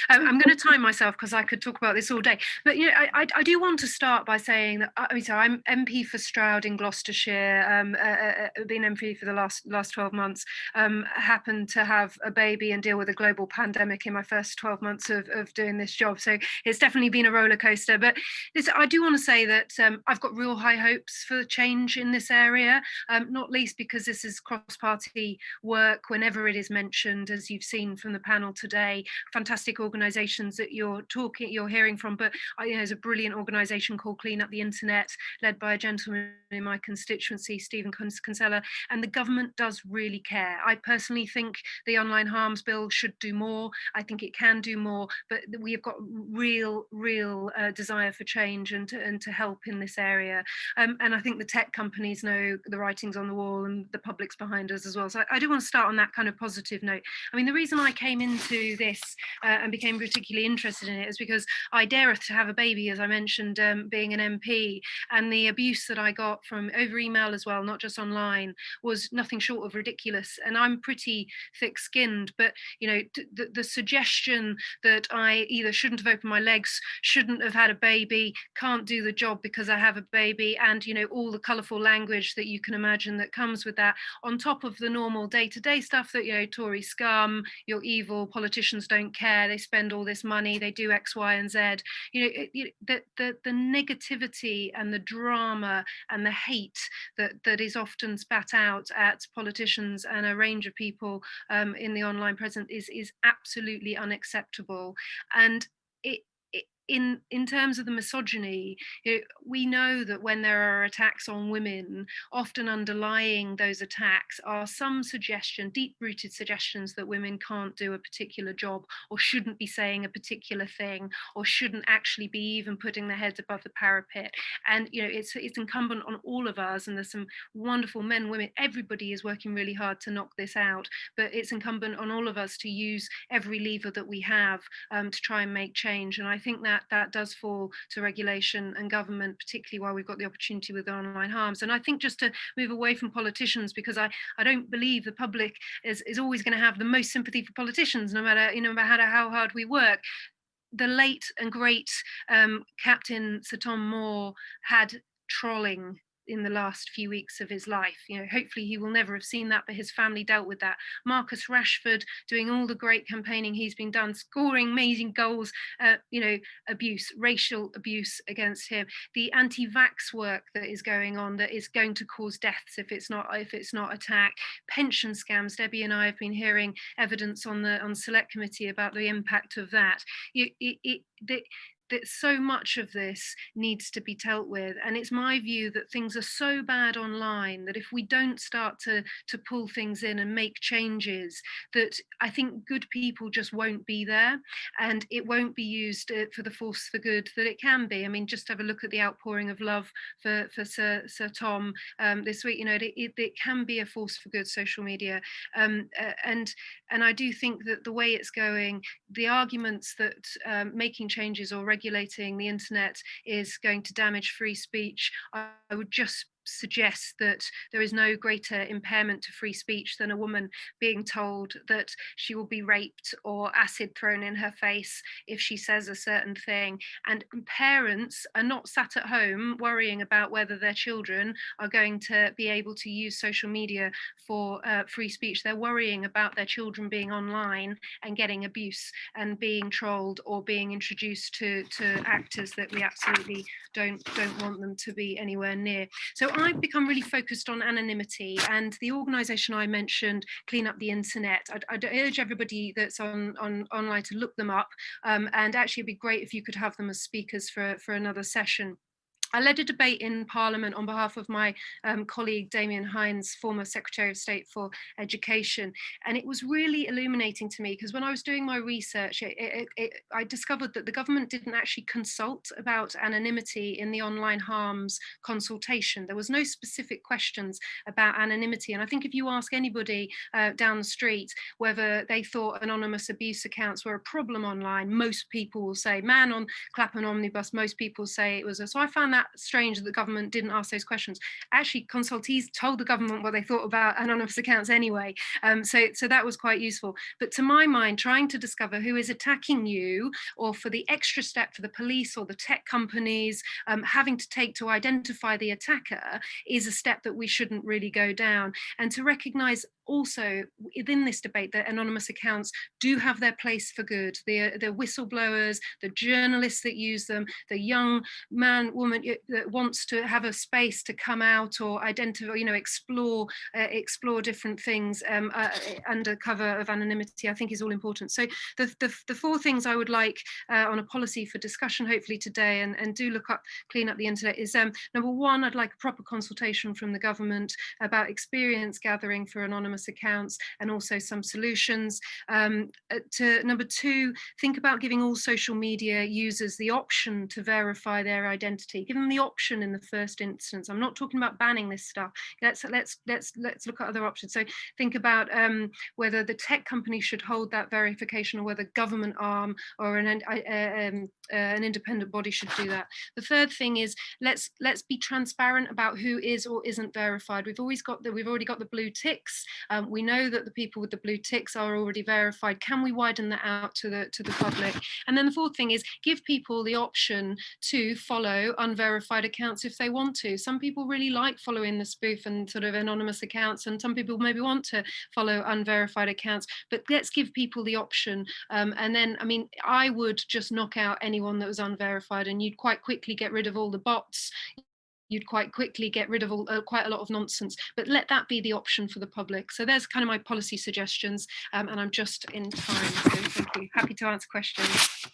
I'm going to time myself because I could talk about this all day. But I do want to start by saying that so I'm MP for Stroud in Gloucestershire. Been MP for the last 12 months. Happened to have a baby and deal with a global pandemic in my first 12 months of doing this job. So it's definitely been a roller coaster. But I do want to say that I've got real high hopes for change in this area. Not least because this is cross-party work. Whenever it is mentioned, as you've seen from the panel today, fantastic organisations that you're hearing from, but there's a brilliant organisation called Clean Up the Internet, led by a gentleman in my constituency, Stephen Kinsella, and the government does really care. I personally think the online harms bill should do more. I think it can do more, but we have got real desire for change and to help in this area. And I think the tech companies know the writing's on the wall and the public's behind us as well. So I do want to start on that kind of positive note. I mean, the reason I came into this and became particularly interested in it is because I dareth to have a baby, as I mentioned, being an MP, and the abuse that I got from over email as well, not just online, was nothing short of ridiculous. And I'm pretty thick-skinned, but the suggestion that I either shouldn't have opened my legs, shouldn't have had a baby, can't do the job because I have a baby, and all the colourful language that you can imagine that comes with that, on top of the normal day-to-day stuff that Tory scum, you're evil, politicians don't care, they spend all this money, they do X, Y, and Z. The negativity and the drama and the hate that is often spat out at politicians and a range of people in the online present is absolutely unacceptable. And in terms of the misogyny, we know that when there are attacks on women, often underlying those attacks are some suggestion, deep-rooted suggestions that women can't do a particular job, or shouldn't be saying a particular thing, or shouldn't actually be even putting their heads above the parapet. And it's incumbent on all of us, and there's some wonderful men, women, everybody is working really hard to knock this out, but it's incumbent on all of us to use every lever that we have to try and make change. And I think that does fall to regulation and government, particularly while we've got the opportunity with online harms. And I think, just to move away from politicians, because I don't believe the public is always going to have the most sympathy for politicians, no matter how hard we work. The late and great Captain Sir Tom Moore had trolling in the last few weeks of his life. Hopefully he will never have seen that, but his family dealt with that. Marcus Rashford doing all the great campaigning he's been done, scoring amazing goals, abuse, racial abuse against him. The anti-vax work that is going on that is going to cause deaths if it's not attacked. Pension scams. Debbie and I have been hearing evidence on select committee about the impact of that. That so much of this needs to be dealt with. And it's my view that things are so bad online that if we don't start to pull things in and make changes, that I think good people just won't be there, and it won't be used for the force for good that it can be. I mean, just have a look at the outpouring of love for Sir Tom this week. It can be a force for good, social media. And I do think that the way it's going, the arguments that making changes or regulating the internet is going to damage free speech, I would just suggest that there is no greater impairment to free speech than a woman being told that she will be raped or acid thrown in her face if she says a certain thing. And parents are not sat at home worrying about whether their children are going to be able to use social media for free speech. They're worrying about their children being online and getting abuse and being trolled or being introduced to actors that we absolutely don't want them to be anywhere near. So I've become really focused on anonymity, and the organisation I mentioned, Clean Up the Internet, I'd urge everybody that's online to look them up, and actually it'd be great if you could have them as speakers for another session. I led a debate in Parliament on behalf of my colleague Damien Hines, former Secretary of State for Education, and it was really illuminating to me because when I was doing my research, I discovered that the government didn't actually consult about anonymity in the online harms consultation. There was no specific questions about anonymity, and I think if you ask anybody down the street whether they thought anonymous abuse accounts were a problem online, most people will say, man on Clapham Omnibus, most people say it was. So I found that that strange that the government didn't ask those questions. Actually, consultees told the government what they thought about anonymous accounts anyway. So that was quite useful. But to my mind, trying to discover who is attacking you, or for the extra step for the police or the tech companies having to take to identify the attacker, is a step that we shouldn't really go down. And to recognize also within this debate that anonymous accounts do have their place for good. The whistleblowers, the journalists that use them, the young man, woman that wants to have a space to come out or identify, explore different things under cover of anonymity, I think is all important. So the four things I would like on a policy for discussion, hopefully today, and do clean up the internet, is number one, I'd like a proper consultation from the government about experience gathering for anonymous accounts and also some solutions. To number two, think about giving all social media users the option to verify their identity. Give them the option in the first instance. I'm not talking about banning this stuff. Let's look at other options. So think about whether the tech company should hold that verification, or whether government arm or an independent body should do that. The third thing is let's be transparent about who is or isn't verified. We've already got the blue ticks. We know that the people with the blue ticks are already verified. Can we widen that out to the public? And then the fourth thing is give people the option to follow unverified accounts if they want to. Some people really like following the spoof and sort of anonymous accounts, and some people maybe want to follow unverified accounts, but let's give people the option. And then, I mean, I would just knock out anyone that was unverified, and you'd quite quickly get rid of all the bots. You'd quite quickly get rid of quite a lot of nonsense, but let that be the option for the public. So there's kind of my policy suggestions, and I'm just in time, so thank you. Happy to answer questions.